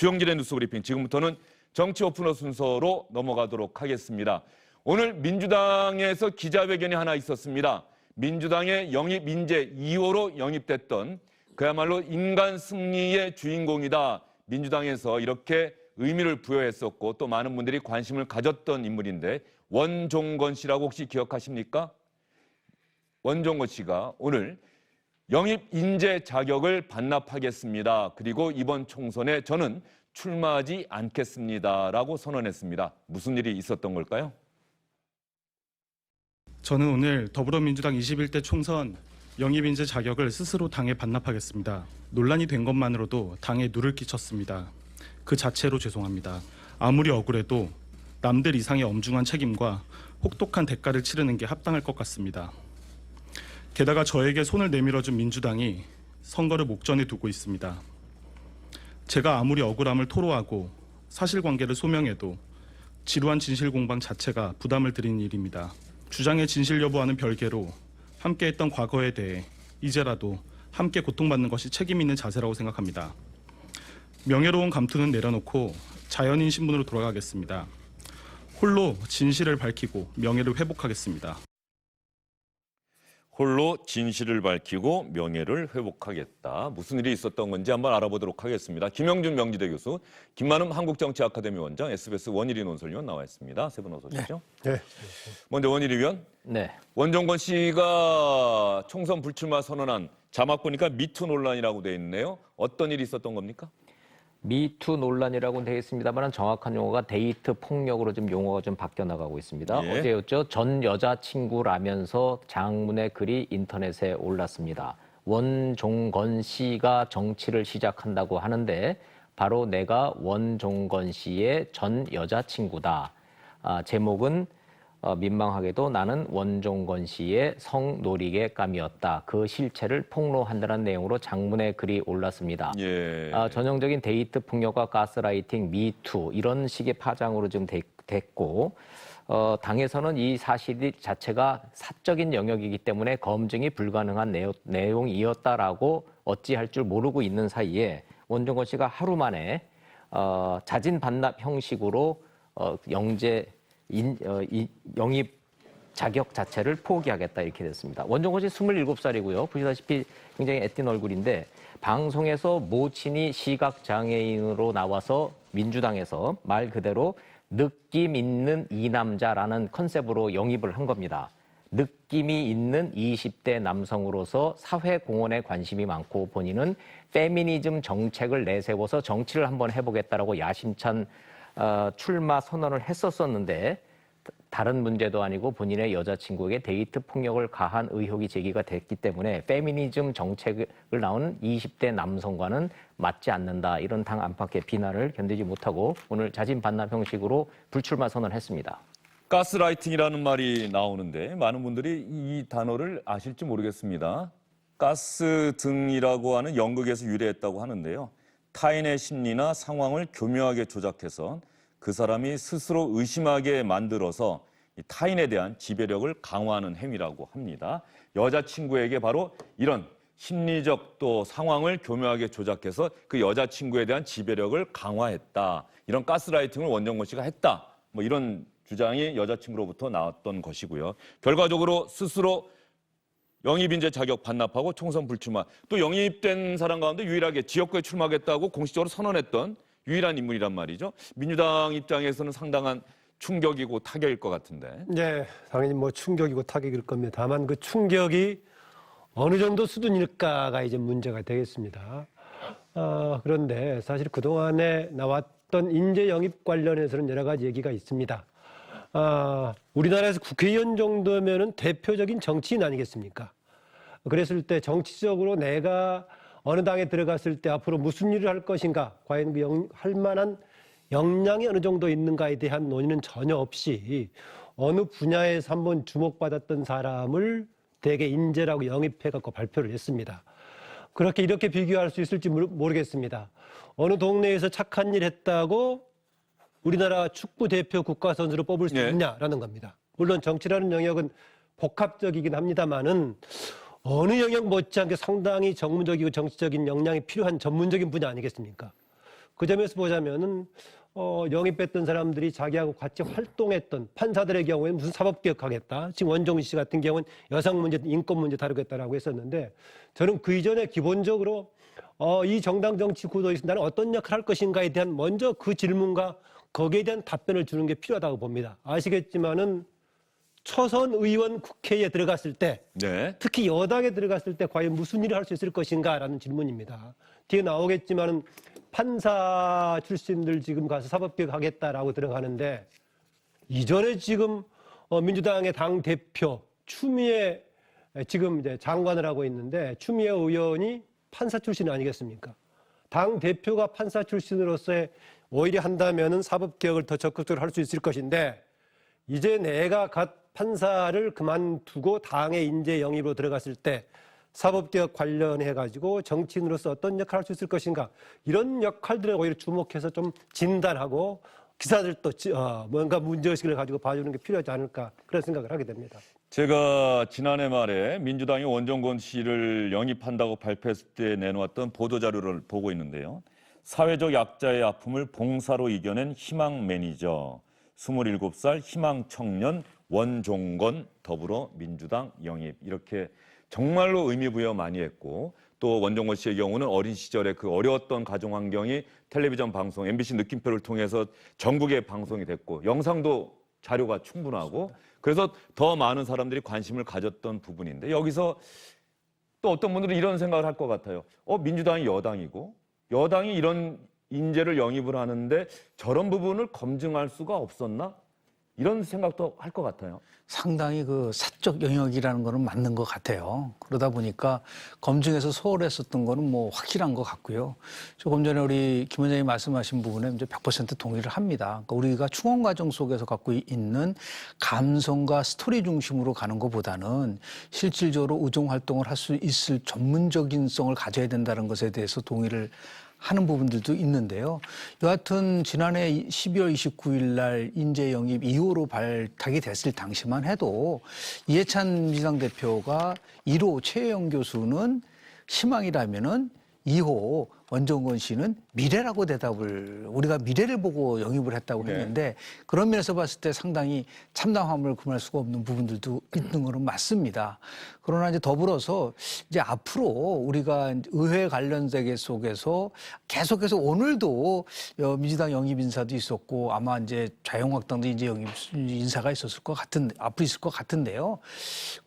주영진의 뉴스브리핑, 지금부터는 정치 오픈어 순서로 넘어가도록 하겠습니다. 오늘 민주당에서 기자회견이 하나 있었습니다. 민주당의 영입 인재 2호로 영입됐던 그야말로 인간 승리의 주인공이다. 민주당에서 이렇게 의미를 부여했었고 또 많은 분들이 관심을 가졌던 인물인데 원종건 씨라고 혹시 기억하십니까? 원종건 씨가 오늘 영입 인재 자격을 반납하겠습니다. 그리고 이번 총선에 저는 출마하지 않겠습니다라고 선언했습니다. 무슨 일이 있었던 걸까요? 저는 오늘 더불어민주당 21대 총선 영입 인재 자격을 스스로 당에 반납하겠습니다. 논란이 된 것만으로도 당에 누를 끼쳤습니다. 그 자체로 죄송합니다. 아무리 억울해도 남들 이상의 엄중한 책임과 혹독한 대가를 치르는 게 합당할 것 같습니다. 게다가 저에게 손을 내밀어준 민주당이 선거를 목전에 두고 있습니다. 제가 아무리 억울함을 토로하고 사실관계를 소명해도 지루한 진실 공방 자체가 부담을 드리는 일입니다. 주장의 진실 여부와는 별개로 함께했던 과거에 대해 이제라도 함께 고통받는 것이 책임 있는 자세라고 생각합니다. 명예로운 감투는 내려놓고 자연인 신분으로 돌아가겠습니다. 홀로 진실을 밝히고 명예를 회복하겠습니다. 홀로 진실을 밝히고 명예를 회복하겠다. 무슨 일이 있었던 건지 한번 알아보도록 하겠습니다. 김영준 명지대 교수, 김만음 한국정치아카데미 원장, SBS 원일이 논설위원 나와 있습니다. 세 분 어서 오십시오. 네. 먼저 원일이 위원. 네. 원종건 씨가 총선 불출마 선언한 자막 보니까 미투 논란이라고 돼 있네요. 어떤 일이 있었던 겁니까? 미투 논란이라고는 되어 있습니다만 정확한 용어가 데이트 폭력으로 좀 용어가 좀 바뀌어 나가고 있습니다. 예. 어제였죠. 전 여자친구라면서 장문의 글이 인터넷에 올랐습니다. 원종건 씨가 정치를 시작한다고 하는데 바로 내가 원종건 씨의 전 여자친구다. 제목은 민망하게도 나는 원종건 씨의 성놀이개감이었다. 그 실체를 폭로한다는 내용으로 장문의 글이 올랐습니다. 예. 전형적인 데이트 폭력과 가스라이팅, 미투 이런 식의 파장으로 좀 됐고 당에서는 이 사실 자체가 사적인 영역이기 때문에 검증이 불가능한 내용이었다라고 어찌할 줄 모르고 있는 사이에 원종건 씨가 하루 만에 자진 반납 형식으로 영입 자격 자체를 포기하겠다 이렇게 됐습니다. 원종건 씨 27살이고요. 보시다시피 굉장히 애띤 얼굴인데 방송에서 모친이 시각장애인으로 나와서 민주당에서 말 그대로 느낌 있는 이 남자라는 컨셉으로 영입을 한 겁니다. 느낌이 있는 20대 남성으로서 사회공헌에 관심이 많고 본인은 페미니즘 정책을 내세워서 정치를 한번 해보겠다라고 야심찬 출마 선언을 했었는데 다른 문제도 아니고 본인의 여자친구에게 데이트 폭력을 가한 의혹이 제기가 됐기 때문에 페미니즘 정책을 나온 20대 남성과는 맞지 않는다. 이런 당 안팎의 비난을 견디지 못하고 오늘 자진 반납 형식으로 불출마 선언을 했습니다. 가스라이팅이라는 말이 나오는데 많은 분들이 이 단어를 아실지 모르겠습니다. 가스 등이라고 하는 연극에서 유래했다고 하는데요. 타인의 심리나 상황을 교묘하게 조작해서 그 사람이 스스로 의심하게 만들어서 타인에 대한 지배력을 강화하는 행위라고 합니다. 여자친구에게 바로 이런 심리적 또 상황을 교묘하게 조작해서 그 여자친구에 대한 지배력을 강화했다. 이런 가스라이팅을 원종건 씨가 했다. 뭐 이런 주장이 여자친구로부터 나왔던 것이고요. 결과적으로 스스로 영입인재 자격 반납하고 총선 불출마, 또 영입된 사람 가운데 유일하게 지역구에 출마하겠다고 공식적으로 선언했던 유일한 인물이란 말이죠. 민주당 입장에서는 상당한 충격이고 타격일 것 같은데. 네, 당연히 뭐 충격이고 타격일 겁니다. 다만 그 충격이 어느 정도 수준일까가 이제 문제가 되겠습니다. 그런데 사실 그동안에 나왔던 인재 영입 관련해서는 여러 가지 얘기가 있습니다. 우리나라에서 국회의원 정도면은 대표적인 정치인 아니겠습니까? 그랬을 때 정치적으로 내가 어느 당에 들어갔을 때 앞으로 무슨 일을 할 것인가, 과연 그 할 만한 역량이 어느 정도 있는가에 대한 논의는 전혀 없이 어느 분야에서 한번 주목받았던 사람을 대개 인재라고 영입해갖고 발표를 했습니다. 그렇게 이렇게 비교할 수 있을지 모르겠습니다. 어느 동네에서 착한 일 했다고 우리나라 축구 대표 국가선수로 뽑을 수 있냐라는 겁니다. 물론 정치라는 영역은 복합적이긴 합니다만은 어느 영역 못지않게 상당히 전문적이고 정치적인 역량이 필요한 전문적인 분야 아니겠습니까? 그 점에서 보자면은 영입했던 사람들이 자기하고 같이 활동했던 판사들의 경우에는 무슨 사법개혁하겠다. 지금 원종훈 씨 같은 경우는 여성 문제, 인권 문제 다루겠다라고 했었는데 저는 그 이전에 기본적으로 이 정당 정치 구도에서 나는 어떤 역할을 할 것인가에 대한 먼저 그 질문과 거기에 대한 답변을 주는 게 필요하다고 봅니다. 아시겠지만은 초선 의원 국회에 들어갔을 때 네. 특히 여당에 들어갔을 때 과연 무슨 일을 할 수 있을 것인가라는 질문입니다. 뒤에 나오겠지만은 판사 출신들 지금 가서 사법개혁 하겠다라고 들어가는데 이전에 지금 민주당의 당 대표 추미애 지금 이제 장관을 하고 있는데 추미애 의원이 판사 출신 아니겠습니까? 당 대표가 판사 출신으로서의 오히려 한다면은 사법개혁을 더 적극적으로 할 수 있을 것인데 이제 내가 갓 판사를 그만두고 당의 인재 영입으로 들어갔을 때 사법개혁 관련해 가지고 정치인으로서 어떤 역할을 할 수 있을 것인가 이런 역할들에 오히려 주목해서 좀 진단하고 기사들도 뭔가 문제의식을 가지고 봐주는 게 필요하지 않을까 그런 생각을 하게 됩니다. 제가 지난해 말에 민주당이 원종건 씨를 영입한다고 발표했을 때 내놓았던 보도자료를 보고 있는데요. 사회적 약자의 아픔을 봉사로 이겨낸 희망 매니저, 27살 희망 청년 원종건 더불어민주당 영입 이렇게 정말로 의미 부여 많이 했고 또 원종건 씨의 경우는 어린 시절에 그 어려웠던 가정 환경이 텔레비전 방송 MBC 느낌표를 통해서 전국에 방송이 됐고 영상도 자료가 충분하고 그래서 더 많은 사람들이 관심을 가졌던 부분인데 여기서 또 어떤 분들은 이런 생각을 할 것 같아요. 민주당이 여당이고 여당이 이런 인재를 영입을 하는데 저런 부분을 검증할 수가 없었나? 이런 생각도 할 것 같아요. 상당히 그 사적 영역이라는 거는 맞는 것 같아요. 그러다 보니까 검증에서 소홀했었던 거는 뭐 확실한 것 같고요. 조금 전에 우리 김 원장님 말씀하신 부분에 이제 100% 동의를 합니다. 그러니까 우리가 충원 과정 속에서 갖고 있는 감성과 스토리 중심으로 가는 것보다는 실질적으로 의정 활동을 할 수 있을 전문적인성을 가져야 된다는 것에 대해서 동의를 하는 부분들도 있는데요. 여하튼 지난해 12월 29일 날 인재 영입 2호로 발탁이 됐을 당시만 해도 이해찬 민주당 대표가 1호 최혜영 교수는 희망이라면은 2호 원종건 씨는 미래라고 대답을 우리가 미래를 보고 영입을 했다고 했는데 그런 면에서 봤을 때 상당히 참담함을 금할 수가 없는 부분들도 있는 거는 맞습니다. 그러나 이제 더불어서 이제 앞으로 우리가 의회 관련 세계 속에서 계속해서 오늘도 민주당 영입 인사도 있었고 아마 이제 자유한국당도 이제 영입 인사가 있었을 것 같은 앞으로 있을 것 같은데요.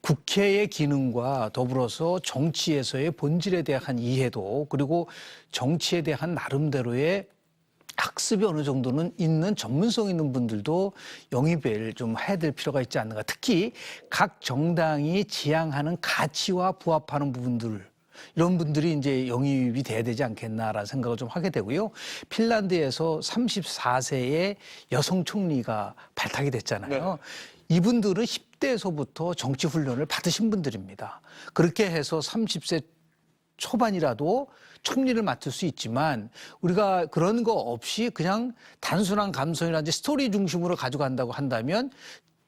국회의 기능과 더불어서 정치에서의 본질에 대한 이해도 그리고 정치에 대한 나름대로의 학습이 어느 정도는 있는 전문성 있는 분들도 영입을 좀 해야 될 필요가 있지 않는가. 특히 각 정당이 지향하는 가치와 부합하는 부분들 이런 분들이 이제 영입이 돼야 되지 않겠나라는 생각을 좀 하게 되고요. 핀란드에서 34세의 여성 총리가 발탁이 됐잖아요. 이분들은 10대에서부터 정치 훈련을 받으신 분들입니다. 그렇게 해서 30세 초반이라도 총리를 맡을 수 있지만 우리가 그런 거 없이 그냥 단순한 감성이라든지 스토리 중심으로 가져간다고 한다면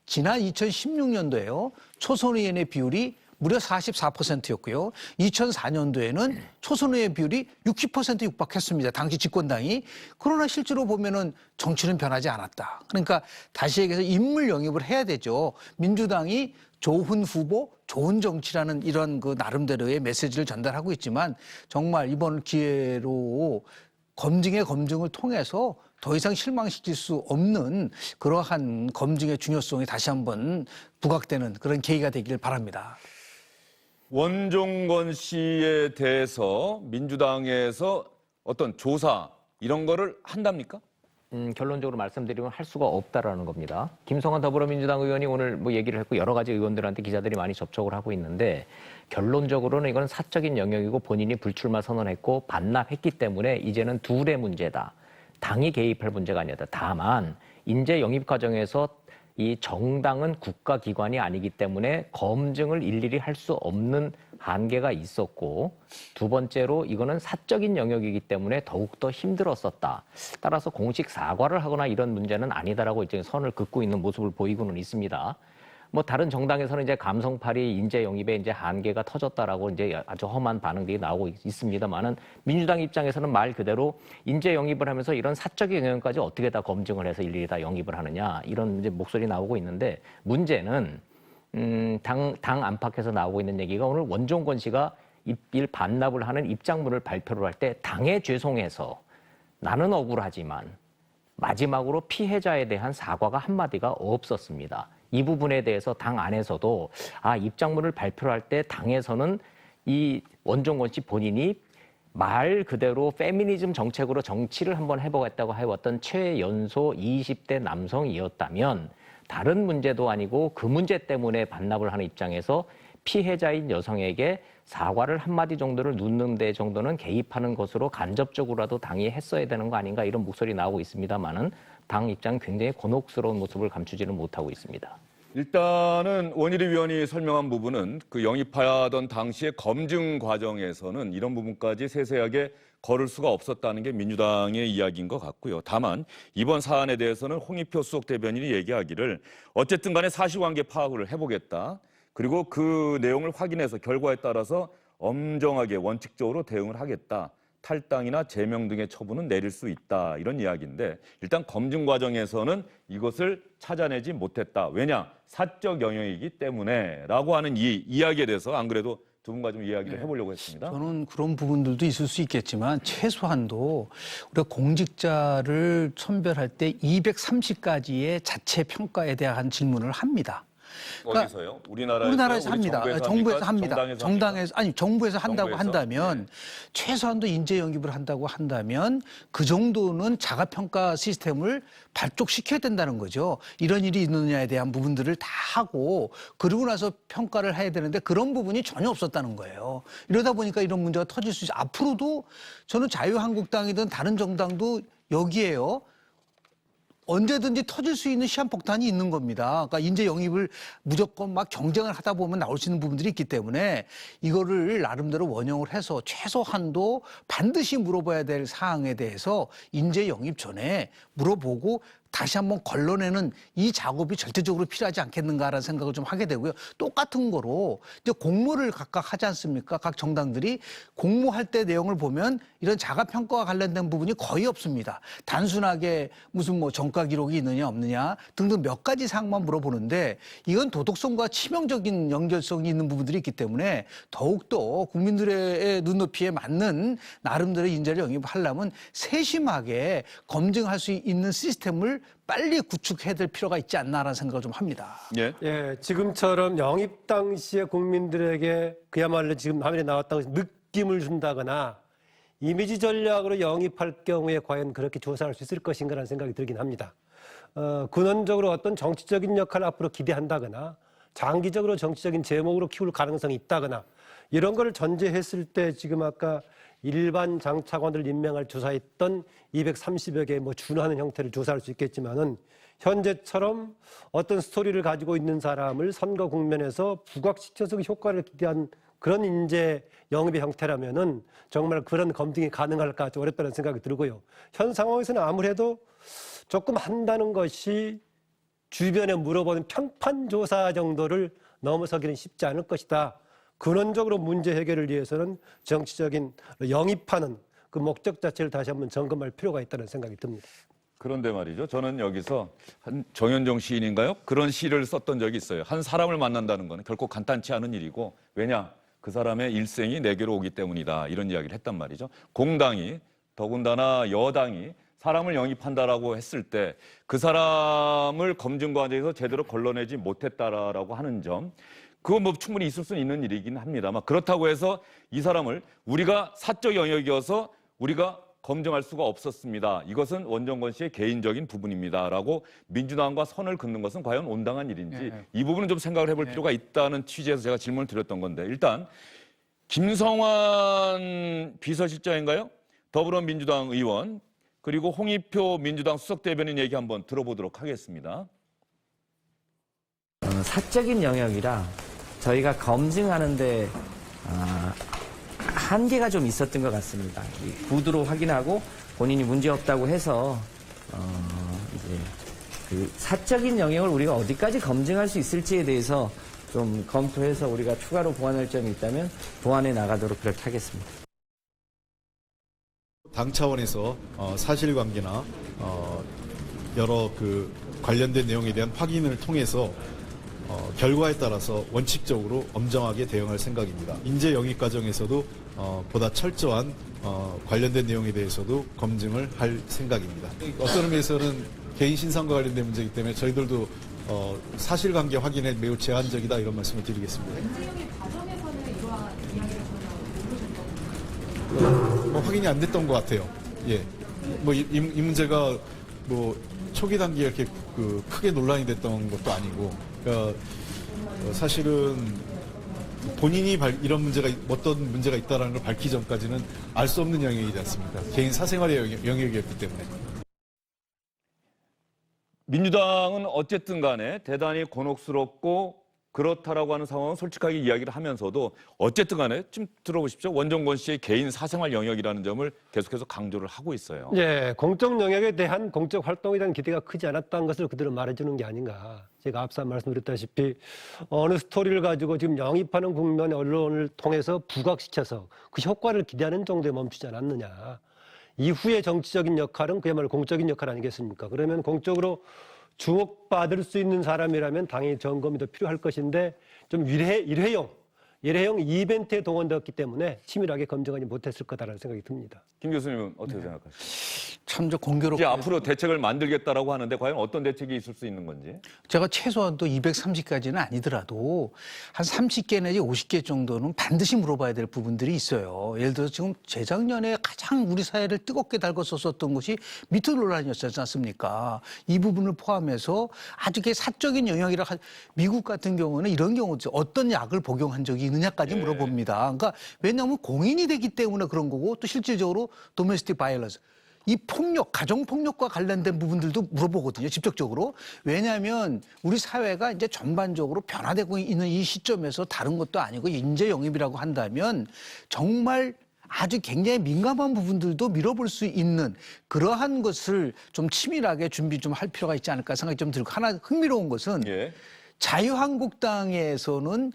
지난 2016년도에요. 초선 의원의 비율이 무려 44%였고요. 2004년도에는 초선 의원 비율이 60% 육박했습니다. 당시 집권당이. 그러나 실제로 보면은 정치는 변하지 않았다. 그러니까 다시 얘기해서 인물 영입을 해야 되죠. 민주당이 좋은 후보, 좋은 정치라는 이런 그 나름대로의 메시지를 전달하고 있지만 정말 이번 기회로 검증을 통해서 더 이상 실망시킬 수 없는 그러한 검증의 중요성이 다시 한번 부각되는 그런 계기가 되기를 바랍니다. 원종건 씨에 대해서 민주당에서 어떤 조사 이런 거를 한답니까? 결론적으로 말씀드리면 할 수가 없다라는 겁니다. 김성환 더불어민주당 의원이 오늘 뭐 얘기를 했고 여러 가지 의원들한테 기자들이 많이 접촉을 하고 있는데 결론적으로는 이건 사적인 영역이고 본인이 불출마 선언했고 반납했기 때문에 이제는 둘의 문제다. 당이 개입할 문제가 아니다. 다만 인재 영입 과정에서 이 정당은 국가기관이 아니기 때문에 검증을 일일이 할 수 없는 한계가 있었고 두 번째로 이거는 사적인 영역이기 때문에 더욱더 힘들었었다. 따라서 공식 사과를 하거나 이런 문제는 아니다라고 이제 선을 긋고 있는 모습을 보이고는 있습니다. 뭐 다른 정당에서는 이제 감성팔이 인재 영입에 이제 한계가 터졌다라고 이제 아주 험한 반응들이 나오고 있습니다만은 민주당 입장에서는 말 그대로 인재 영입을 하면서 이런 사적인 영역까지 어떻게 다 검증을 해서 일일이 다 영입을 하느냐 이런 이제 목소리 나오고 있는데 문제는 당 안팎에서 나오고 있는 얘기가 오늘 원종건 씨가 입일 반납을 하는 입장문을 발표를 할 때 당에 죄송해서 나는 억울하지만 마지막으로 피해자에 대한 사과가 한마디가 없었습니다. 이 부분에 대해서 당 안에서도 입장문을 발표할 때 당에서는 이 원종건 씨 본인이 말 그대로 페미니즘 정책으로 정치를 한번 해보겠다고 해왔던 최연소 20대 남성이었다면 다른 문제도 아니고 그 문제 때문에 반납을 하는 입장에서 피해자인 여성에게 사과를 한마디 정도를 묻는 데 정도는 개입하는 것으로 간접적으로라도 당이 했어야 되는 거 아닌가 이런 목소리 나오고 있습니다만은 당 입장은 굉장히 곤혹스러운 모습을 감추지는 못하고 있습니다. 일단은 원희룡 위원이 설명한 부분은 그 영입하던 당시의 검증 과정에서는 이런 부분까지 세세하게 거를 수가 없었다는 게 민주당의 이야기인 것 같고요. 다만 이번 사안에 대해서는 홍익표 수석 대변인이 얘기하기를 어쨌든 간에 사실관계 파악을 해보겠다. 그리고 그 내용을 확인해서 결과에 따라서 엄정하게 원칙적으로 대응을 하겠다. 탈당이나 제명 등의 처분은 내릴 수 있다. 이런 이야기인데 일단 검증 과정에서는 이것을 찾아내지 못했다. 왜냐? 사적 영역이기 때문에 라고 하는 이 이야기에 대해서 안 그래도 두 분과 좀 이야기를 해보려고 했습니다. 저는 그런 부분들도 있을 수 있겠지만 최소한도 우리가 공직자를 선별할 때 230가지의 자체 평가에 대한 질문을 합니다. 어디서요? 우리나라에서 우리나라에서 합니다. 정부에서 합니다. 정부에서 한다고 정부에서? 한다면 최소한도 인재 영입을 한다고 한다면 그 정도는 자가 평가 시스템을 발족시켜야 된다는 거죠. 이런 일이 있느냐에 대한 부분들을 다 하고 그러고 나서 평가를 해야 되는데 그런 부분이 전혀 없었다는 거예요. 이러다 보니까 이런 문제가 터질 수 있어요. 앞으로도 저는 자유한국당이든 다른 정당도 여기에요. 언제든지 터질 수 있는 시한폭탄이 있는 겁니다. 그러니까 인재 영입을 무조건 막 경쟁을 하다 보면 나올 수 있는 부분들이 있기 때문에 이거를 나름대로 원용을 해서 최소한도 반드시 물어봐야 될 사항에 대해서 인재 영입 전에 물어보고 다시 한번 걸러내는 이 작업이 절대적으로 필요하지 않겠는가라는 생각을 좀 하게 되고요. 똑같은 거로 이제 공모를 각각 하지 않습니까? 각 정당들이 공모할 때 내용을 보면 이런 자가평가와 관련된 부분이 거의 없습니다. 단순하게 무슨 뭐 정가 기록이 있느냐 없느냐 등등 몇 가지 사항만 물어보는데 이건 도덕성과 치명적인 연결성이 있는 부분들이 있기 때문에 더욱더 국민들의 눈높이에 맞는 나름대로 인재를 영입하려면 세심하게 검증할 수 있는 시스템을 빨리 구축해야 될 필요가 있지 않나라는 생각을 좀 합니다. 예, 지금처럼 영입 당시에 국민들에게 그야말로 지금 화면에 나왔다고 느낌을 준다거나 이미지 전략으로 영입할 경우에 과연 그렇게 조사할 수 있을 것인가라는 생각이 들긴 합니다. 근원적으로 어떤 정치적인 역할을 앞으로 기대한다거나 장기적으로 정치적인 제목으로 키울 가능성이 있다거나 이런 거를 전제했을 때 지금 아까 일반 장차관을 임명할 조사했던 230여 개 준하는 형태를 조사할 수 있겠지만은 현재처럼 어떤 스토리를 가지고 있는 사람을 선거 국면에서 부각시켜서 효과를 기대한 그런 인재 영입의 형태라면은 정말 그런 검증이 가능할까 좀 어렵다는 생각이 들고요. 현 상황에서는 아무래도 조금 한다는 것이 주변에 물어보는 평판 조사 정도를 넘어서기는 쉽지 않을 것이다. 근원적으로 문제 해결을 위해서는 정치적인 영입하는 그 목적 자체를 다시 한번 점검할 필요가 있다는 생각이 듭니다. 그런데 말이죠. 저는 여기서 한 정현정 시인인가요? 그런 시를 썼던 적이 있어요. 한 사람을 만난다는 건 결코 간단치 않은 일이고 왜냐? 그 사람의 일생이 내게로 오기 때문이다. 이런 이야기를 했단 말이죠. 공당이 더군다나 여당이 사람을 영입한다라고 했을 때 그 사람을 검증 과정에서 제대로 걸러내지 못했다라고 하는 점 그건 뭐 충분히 있을 수는 있는 일이긴 합니다만 그렇다고 해서 이 사람을 우리가 사적 영역이어서 우리가 검증할 수가 없었습니다. 이것은 원종건 씨의 개인적인 부분입니다라고 민주당과 선을 긋는 것은 과연 온당한 일인지 이 부분은 좀 생각을 해볼 필요가 있다는 취지에서 제가 질문을 드렸던 건데 일단 김성환 비서실장인가요? 더불어민주당 의원 그리고 홍익표 민주당 수석대변인 얘기 한번 들어보도록 하겠습니다. 사적인 영역이라 저희가 검증하는데 한계가 좀 있었던 것 같습니다. 구두로 확인하고 본인이 문제 없다고 해서 이제 그 사적인 영역을 우리가 어디까지 검증할 수 있을지에 대해서 좀 검토해서 우리가 추가로 보완할 점이 있다면 보완해 나가도록 그렇게 하겠습니다. 당 차원에서 사실관계나 여러 그 관련된 내용에 대한 확인을 통해서 결과에 따라서 원칙적으로 엄정하게 대응할 생각입니다. 인재 영입 과정에서도 보다 철저한 관련된 내용에 대해서도 검증을 할 생각입니다. 어떤 의미에서는 개인 신상과 관련된 문제이기 때문에 저희들도 사실관계 확인에 매우 제한적이다 이런 말씀을 드리겠습니다. 인재영입 과정에서는 이러한 이야기를 전혀 모르셨던 확인이 안 됐던 것 같아요. 예. 이 문제가 초기 단계에 이렇게 크게 논란이 됐던 것도 아니고, 그러니까 사실은 본인이 이런 어떤 문제가 있다라는 걸 밝히기 전까지는 알 수 없는 영역이지 않습니까? 개인 사생활의 영역이었기 때문에. 민주당은 어쨌든 간에 대단히 곤혹스럽고 그렇다라고 하는 상황은 솔직하게 이야기를 하면서도 어쨌든 간에 좀 들어보십시오. 원정권 씨의 개인 사생활 영역이라는 점을 계속해서 강조를 하고 있어요. 예, 공적 영역에 대한 공적 활동에 대한 기대가 크지 않았다는 것을 그대로 말해주는 게 아닌가. 제가 앞서 말씀드렸다시피 어느 스토리를 가지고 지금 영입하는 국면의 언론을 통해서 부각시켜서 그 효과를 기대하는 정도에 멈추지 않았느냐. 이후의 정치적인 역할은 그야말로 공적인 역할 아니겠습니까? 그러면 공적으로 주목받을 수 있는 사람이라면 당연히 점검이 더 필요할 것인데 좀 일회용 이벤트에 동원되었기 때문에 치밀하게 검증하지 못했을 거다라는 생각이 듭니다. 김 교수님은 어떻게 생각하세요? 참 공교롭게 이제 앞으로 대책을 만들겠다라고 하는데 과연 어떤 대책이 있을 수 있는 건지? 제가 최소한도 230까지는 아니더라도 한 30개 내지 50개 정도는 반드시 물어봐야 될 부분들이 있어요. 예를 들어서 지금 재작년에 가장 우리 사회를 뜨겁게 달궜었던 것이 미투 논란이었지 않습니까? 이 부분을 포함해서 아주 사적인 영역이라 미국 같은 경우는 이런 경우죠. 어떤 약을 복용한 적이 있느냐까지 물어봅니다. 그러니까 왜냐하면 공인이 되기 때문에 그런 거고 또 실질적으로 도메스틱 바이올런스 이 폭력, 가정폭력과 관련된 부분들도 물어보거든요, 직접적으로. 왜냐하면 우리 사회가 이제 전반적으로 변화되고 있는 이 시점에서 다른 것도 아니고 인재 영입이라고 한다면 정말 아주 굉장히 민감한 부분들도 밀어볼 수 있는 그러한 것을 좀 치밀하게 준비 좀 할 필요가 있지 않을까 생각이 좀 들고 하나 흥미로운 것은 자유한국당에서는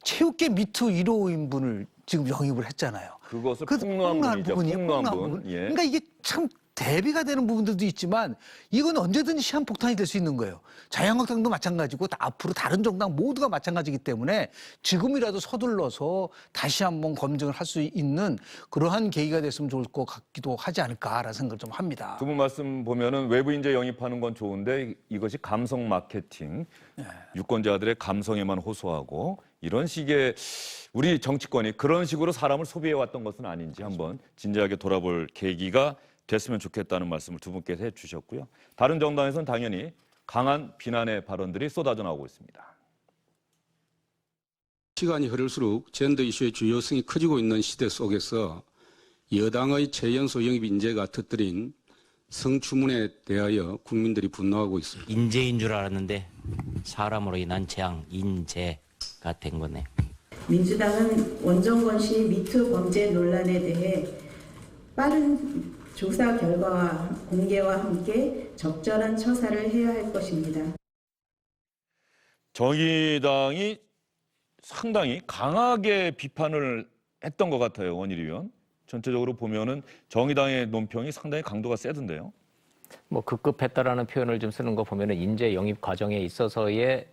체육계 미투 1호인분을 지금 영입을 했잖아요. 그것을 폭로한 분이죠. 폭로한 분. 그러니까 이게 참 대비가 되는 부분들도 있지만 이건 언제든지 시한폭탄이 될 수 있는 거예요. 자유한국당도 마찬가지고 앞으로 다른 정당 모두가 마찬가지이기 때문에 지금이라도 서둘러서 다시 한번 검증을 할 수 있는 그러한 계기가 됐으면 좋을 것 같기도 하지 않을까라는 생각을 좀 합니다. 두 분 말씀 보면은 외부 인재 영입하는 건 좋은데 이것이 감성 마케팅, 유권자들의 감성에만 호소하고 이런 식의 우리 정치권이 그런 식으로 사람을 소비해왔던 것은 아닌지 한번 진지하게 돌아볼 계기가 됐으면 좋겠다는 말씀을 두 분께서 해주셨고요. 다른 정당에서는 당연히 강한 비난의 발언들이 쏟아져 나오고 있습니다. 시간이 흐를수록 젠더 이슈의 중요성이 커지고 있는 시대 속에서 여당의 최연소 영입 인재가 터뜨린 성추문에 대하여 국민들이 분노하고 있습니다. 인재인 줄 알았는데 사람으로 인한 재앙, 인재가 된 거네. 민주당은 원정권 씨 미투 범죄 논란에 대해 빠른 조사 결과와 공개와 함께 적절한 처사를 해야 할 것입니다. 정의당이 상당히 강하게 비판을 했던 것 같아요, 원일이 의원. 전체적으로 보면은 정의당의 논평이 상당히 강도가 세던데요. 급급했다라는 표현을 좀 쓰는 거 보면은 인재 영입 과정에 있어서의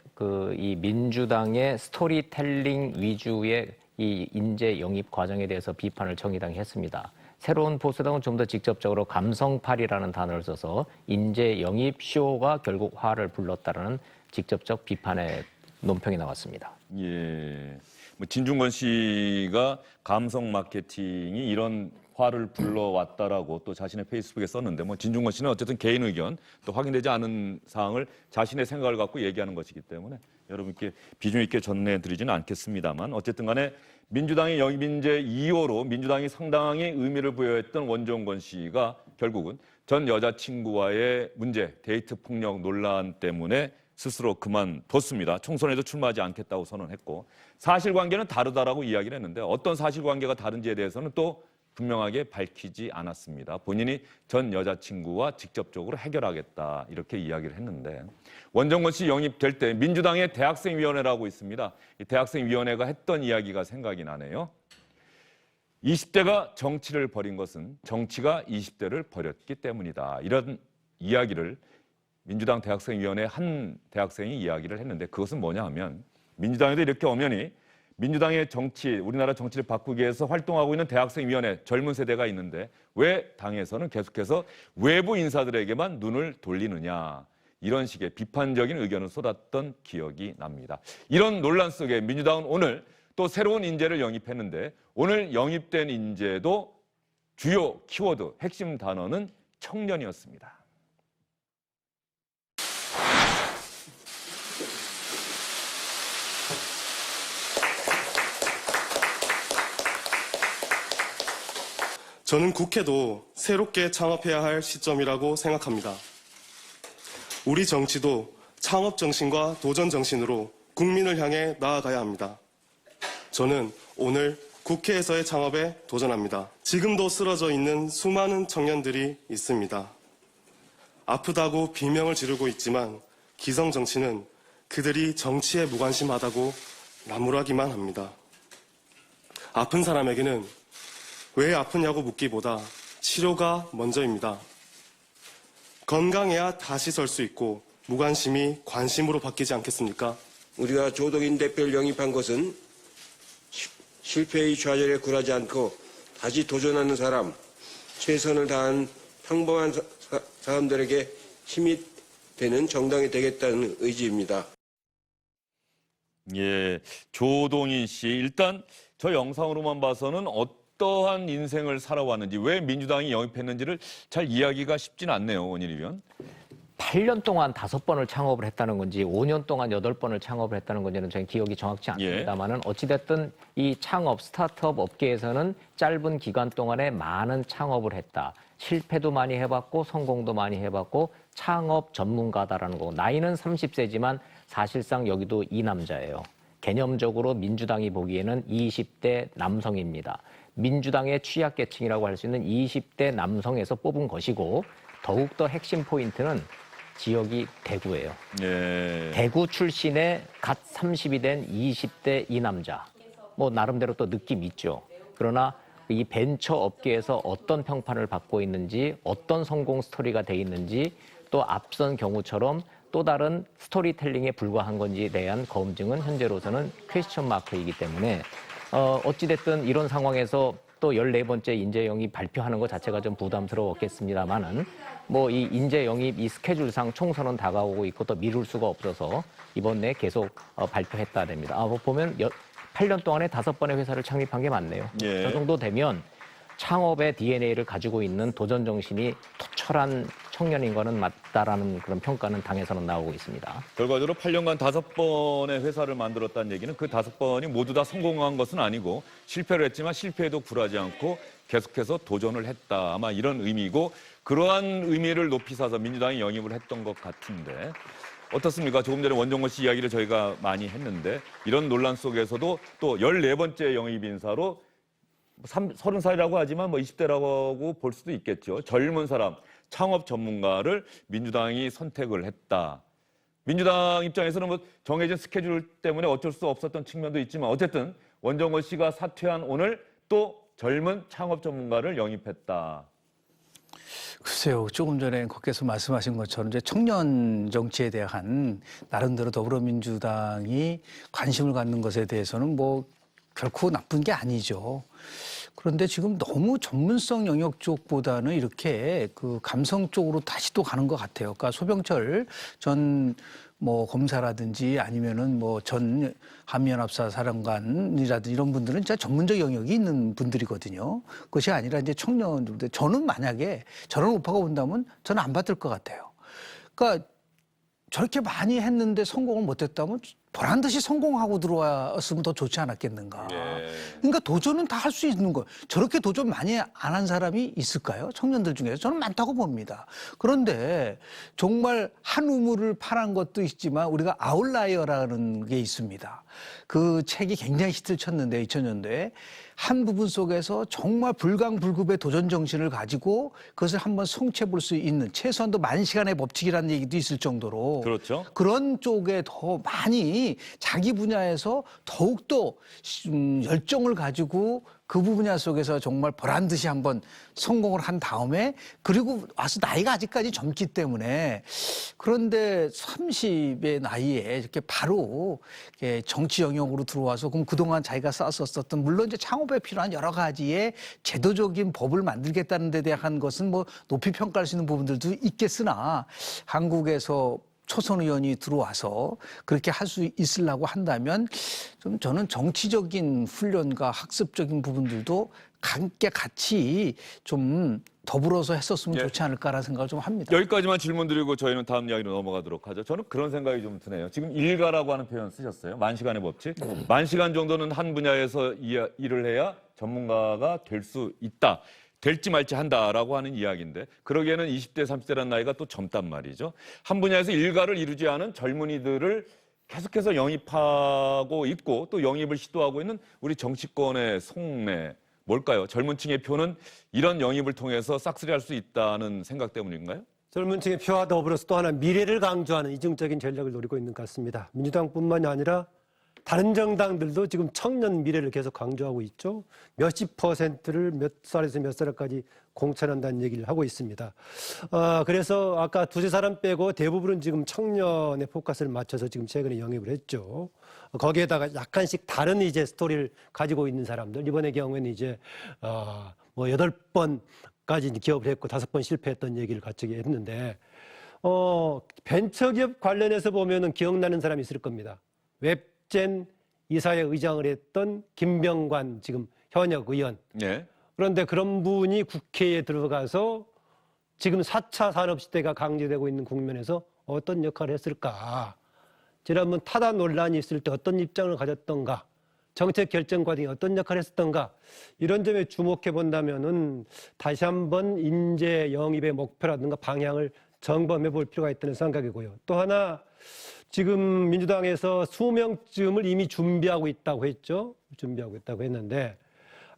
이 민주당의 스토리텔링 위주의 이 인재 영입 과정에 대해서 비판을 정의당이 했습니다. 새로운 보수당은 좀 더 직접적으로 감성팔이라는 단어를 써서 인재 영입 쇼가 결국 화를 불렀다라는 직접적 비판의 논평이 나왔습니다. 예, 진중권 씨가 감성 마케팅이 이런 화를 불러왔다라고 또 자신의 페이스북에 썼는데 진중권 씨는 어쨌든 개인 의견 또 확인되지 않은 사항을 자신의 생각을 갖고 얘기하는 것이기 때문에 여러분께 비중 있게 전해드리지는 않겠습니다만 어쨌든 간에 민주당의 영입인재 2호로 민주당이 상당히 의미를 부여했던 원정권 씨가 결국은 전 여자친구와의 문제, 데이트 폭력 논란 때문에 스스로 그만뒀습니다. 총선에도 출마하지 않겠다고 선언했고 사실관계는 다르다라고 이야기를 했는데 어떤 사실관계가 다른지에 대해서는 또 분명하게 밝히지 않았습니다. 본인이 전 여자친구와 직접적으로 해결하겠다 이렇게 이야기를 했는데 원정권 씨 영입될 때 민주당의 대학생위원회라고 있습니다. 이 대학생위원회가 했던 이야기가 생각이 나네요. 20대가 정치를 벌인 것은 정치가 20대를 버렸기 때문이다. 이런 이야기를 민주당 대학생위원회 한 대학생이 이야기를 했는데 그것은 뭐냐 하면 민주당에도 이렇게 엄연히 민주당의 정치, 우리나라 정치를 바꾸기 위해서 활동하고 있는 대학생위원회 젊은 세대가 있는데 왜 당에서는 계속해서 외부 인사들에게만 눈을 돌리느냐. 이런 식의 비판적인 의견을 쏟았던 기억이 납니다. 이런 논란 속에 민주당은 오늘 또 새로운 인재를 영입했는데 오늘 영입된 인재도 주요 키워드, 핵심 단어는 청년이었습니다. 저는 국회도 새롭게 창업해야 할 시점이라고 생각합니다. 우리 정치도 창업 정신과 도전 정신으로 국민을 향해 나아가야 합니다. 저는 오늘 국회에서의 창업에 도전합니다. 지금도 쓰러져 있는 수많은 청년들이 있습니다. 아프다고 비명을 지르고 있지만 기성 정치는 그들이 정치에 무관심하다고 나무라기만 합니다. 아픈 사람에게는 왜 아프냐고 묻기보다 치료가 먼저입니다. 건강해야 다시 설 수 있고 무관심이 관심으로 바뀌지 않겠습니까? 우리가 조동인 대표를 영입한 것은 실패의 좌절에 굴하지 않고 다시 도전하는 사람, 최선을 다한 평범한 사람들에게 힘이 되는 정당이 되겠다는 의지입니다. 예, 조동인 씨 일단 저 영상으로만 봐서는 어떠한 인생을 살아왔는지 왜 민주당이 영입했는지를 잘 이해하기가 쉽진 않네요. 원일이면. 8년 동안 5번을 창업을 했다는 건지 5년 동안 8번을 창업을 했다는 건지는 저는 기억이 정확치 않습니다만은 어찌됐든 이 창업, 스타트업 업계에서는 짧은 기간 동안에 많은 창업을 했다. 실패도 많이 해봤고 성공도 많이 해봤고 창업 전문가다라는 거고 나이는 30세지만 사실상 여기도 이 남자예요. 개념적으로 민주당이 보기에는 20대 남성입니다. 민주당의 취약계층이라고 할 수 있는 20대 남성에서 뽑은 것이고 더욱더 핵심 포인트는 지역이 대구예요. 예. 대구 출신의 갓 30이 된 20대 이 남자. 뭐 나름대로 또 느낌 있죠. 그러나 이 벤처 업계에서 어떤 평판을 받고 있는지 어떤 성공 스토리가 돼 있는지 또 앞선 경우처럼 또 다른 스토리텔링에 불과한 건지에 대한 검증은 현재로서는 퀘스천 마크이기 때문에 어찌됐든 이런 상황에서 또 14번째 인재 영입 발표하는 것 자체가 좀 부담스러웠겠습니다만은 뭐 이 인재 영입 이 스케줄상 총선은 다가오고 있고 또 미룰 수가 없어서 이번 내에 계속 발표했다 됩니다. 뭐 보면 8년 동안에 5번의 회사를 창립한 게 맞네요. 예. 저 정도 되면 창업의 DNA를 가지고 있는 도전 정신이 투철한 청년인 거는 맞다라는 그런 평가는 당에서는 나오고 있습니다. 결과적으로 8년간 5번의 회사를 만들었다는 얘기는 그 5번이 모두 다 성공한 것은 아니고 실패를 했지만 실패에도 굴하지 않고 계속해서 도전을 했다. 아마 이런 의미고 그러한 의미를 높이 사서 민주당이 영입을 했던 것 같은데 어떻습니까? 조금 전에 원정권 씨 이야기를 저희가 많이 했는데 이런 논란 속에서도 또 14번째 영입 인사로 30살이라고 하지만 뭐 20대라고 볼 수도 있겠죠. 젊은 사람, 창업 전문가를 민주당이 선택을 했다. 민주당 입장에서는 뭐 정해진 스케줄 때문에 어쩔 수 없었던 측면도 있지만 어쨌든 원정권 씨가 사퇴한 오늘 또 젊은 창업 전문가를 영입했다. 글쎄요, 조금 전에 거기서 말씀하신 것처럼 이제 청년 정치에 대한 나름대로 더불어민주당이 관심을 갖는 것에 대해서는 뭐 결코 나쁜 게 아니죠. 그런데 지금 너무 전문성 영역 쪽보다는 이렇게 그 감성 쪽으로 다시 또 가는 것 같아요. 그러니까 소병철 전 뭐 검사라든지 아니면은 뭐 전 한미연합사 사령관이라든지 이런 분들은 진짜 전문적 영역이 있는 분들이거든요. 그것이 아니라 이제 청년들. 저는 만약에 저런 오빠가 온다면 저는 안 받을 것 같아요. 그러니까 저렇게 많이 했는데 성공을 못했다면 보란 듯이 성공하고 들어왔으면 더 좋지 않았겠는가. 그러니까 도전은 다 할 수 있는 거예요. 저렇게 도전 많이 안 한 사람이 있을까요? 청년들 중에서. 저는 많다고 봅니다. 그런데 정말 한 우물을 파란 것도 있지만 우리가 아웃라이어라는 게 있습니다. 그 책이 굉장히 히트를 쳤는데 2000년도에 한 부분 속에서 정말 불강불급의 도전 정신을 가지고 그것을 한번 성취해 볼 수 있는 최소한도 10,000시간의 법칙이라는 얘기도 있을 정도로 그렇죠. 그런 쪽에 더 많이 자기 분야에서 더욱더 열정을 가지고 그 분야 속에서 정말 보란 듯이 한번 성공을 한 다음에 그리고 와서 나이가 아직까지 젊기 때문에 그런데 30의 나이에 이렇게 바로 이렇게 정치 영역으로 들어와서 그럼 그동안 자기가 쌓았었던 물론 이제 창업에 필요한 여러 가지의 제도적인 법을 만들겠다는 데 대한 것은 뭐 높이 평가할 수 있는 부분들도 있겠으나 한국에서 초선 의원이 들어와서 그렇게 할 수 있으려고 한다면 좀 저는 정치적인 훈련과 학습적인 부분들도 함께 같이 좀 더불어서 했었으면 좋지 않을까라는 생각을 좀 합니다. 여기까지만 질문 드리고 저희는 다음 이야기로 넘어가도록 하죠. 저는 그런 생각이 좀 드네요. 지금 일가라고 하는 표현 쓰셨어요. 10,000시간의 법칙. 10,000시간 정도는 한 분야에서 일을 해야 전문가가 될 수 있다. 될지 말지 한다라고 하는 이야기인데 그러기에는 20대, 30대라는 나이가 또 젊단 말이죠. 한 분야에서 일가를 이루지 않은 젊은이들을 계속해서 영입하고 있고 또 영입을 시도하고 있는 우리 정치권의 속내 뭘까요? 젊은 층의 표는 이런 영입을 통해서 싹쓸이할 수 있다는 생각 때문인가요? 젊은 층의 표와 더불어서 또 하나 미래를 강조하는 이중적인 전략을 노리고 있는 것 같습니다. 민주당뿐만이 아니라 다른 정당들도 지금 청년 미래를 계속 강조하고 있죠. 몇십 %를 몇 살에서 몇 살까지 공천한다는 얘기를 하고 있습니다. 그래서 아까 두세 사람 빼고 대부분은 지금 청년의 포커스를 맞춰서 지금 최근에 영입을 했죠. 거기에다가 약간씩 다른 이제 스토리를 가지고 있는 사람들. 이번의 경우에는 이제 뭐 8번까지 기업을 했고 5번 실패했던 얘기를 같이 했는데 벤처기업 관련해서 보면은 기억나는 사람이 있을 겁니다. 웹젠 이사회 의장을 했던 김병관 지금 현역 의원. 네. 그런데 그런 분이 국회에 들어가서 지금 4차 산업시대가 강조되고 있는 국면에서 어떤 역할을 했을까? 지난번 타다 논란이 있을 때 어떤 입장을 가졌던가? 정책 결정 과정에 어떤 역할을 했었던가? 이런 점에 주목해 본다면은 다시 한번 인재 영입의 목표라든가 방향을 점검해 볼 필요가 있다는 생각이고요. 또 하나 지금 민주당에서 20명쯤을 이미 준비하고 있다고 했죠. 준비하고 있다고 했는데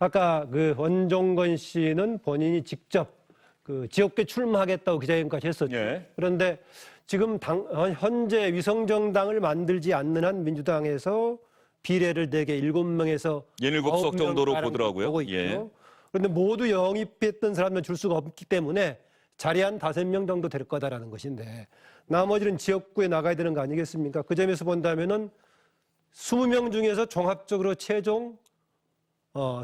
아까 그 원종건 씨는 본인이 직접 그 지역구에 출마하겠다고 기자회견까지 했었죠. 예. 그런데 지금 현재 위성정당을 만들지 않는 한 민주당에서 비례를 대개 7명에서 17석 정도로 보더라고요. 보고 있죠. 예. 그런데 모두 영입했던 사람은 줄 수가 없기 때문에 자리 한 5명 정도 될 거다라는 것인데 나머지는 지역구에 나가야 되는 거 아니겠습니까? 그 점에서 본다면은 20명 중에서 종합적으로 최종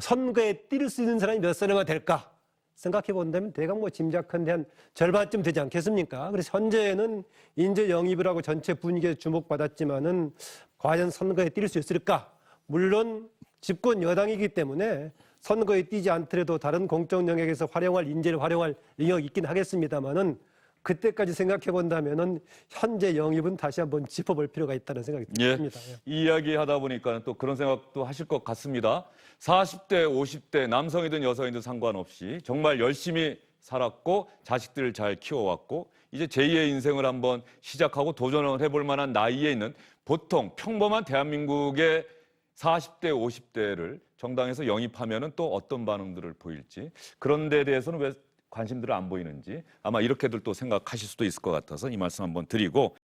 선거에 뛸 수 있는 사람이 몇 사람이 될까 생각해 본다면 대강 뭐 짐작한데 한 절반쯤 되지 않겠습니까? 그래서 현재는 인재 영입을 하고 전체 분위기에 주목받았지만은 과연 선거에 뛸 수 있을까? 물론 집권 여당이기 때문에 선거에 뛰지 않더라도 다른 공적 영역에서 활용할 인재를 활용할 영역이 있긴 하겠습니다만은 그때까지 생각해 본다면은 현재 영입은 다시 한번 짚어볼 필요가 있다는 생각이 듭니다. 이 이야기 하다 보니까 또 그런 생각도 하실 것 같습니다. 40대, 50대 남성이든 여성이든 상관없이 정말 열심히 살았고 자식들을 잘 키워왔고 이제 제2의 인생을 한번 시작하고 도전을 해볼 만한 나이에 있는 보통 평범한 대한민국의 40대, 50대를 정당에서 영입하면은 또 어떤 반응들을 보일지 그런 데에 대해서는 왜 관심들을 안 보이는지 아마 이렇게들 또 생각하실 수도 있을 것 같아서 이 말씀 한번 드리고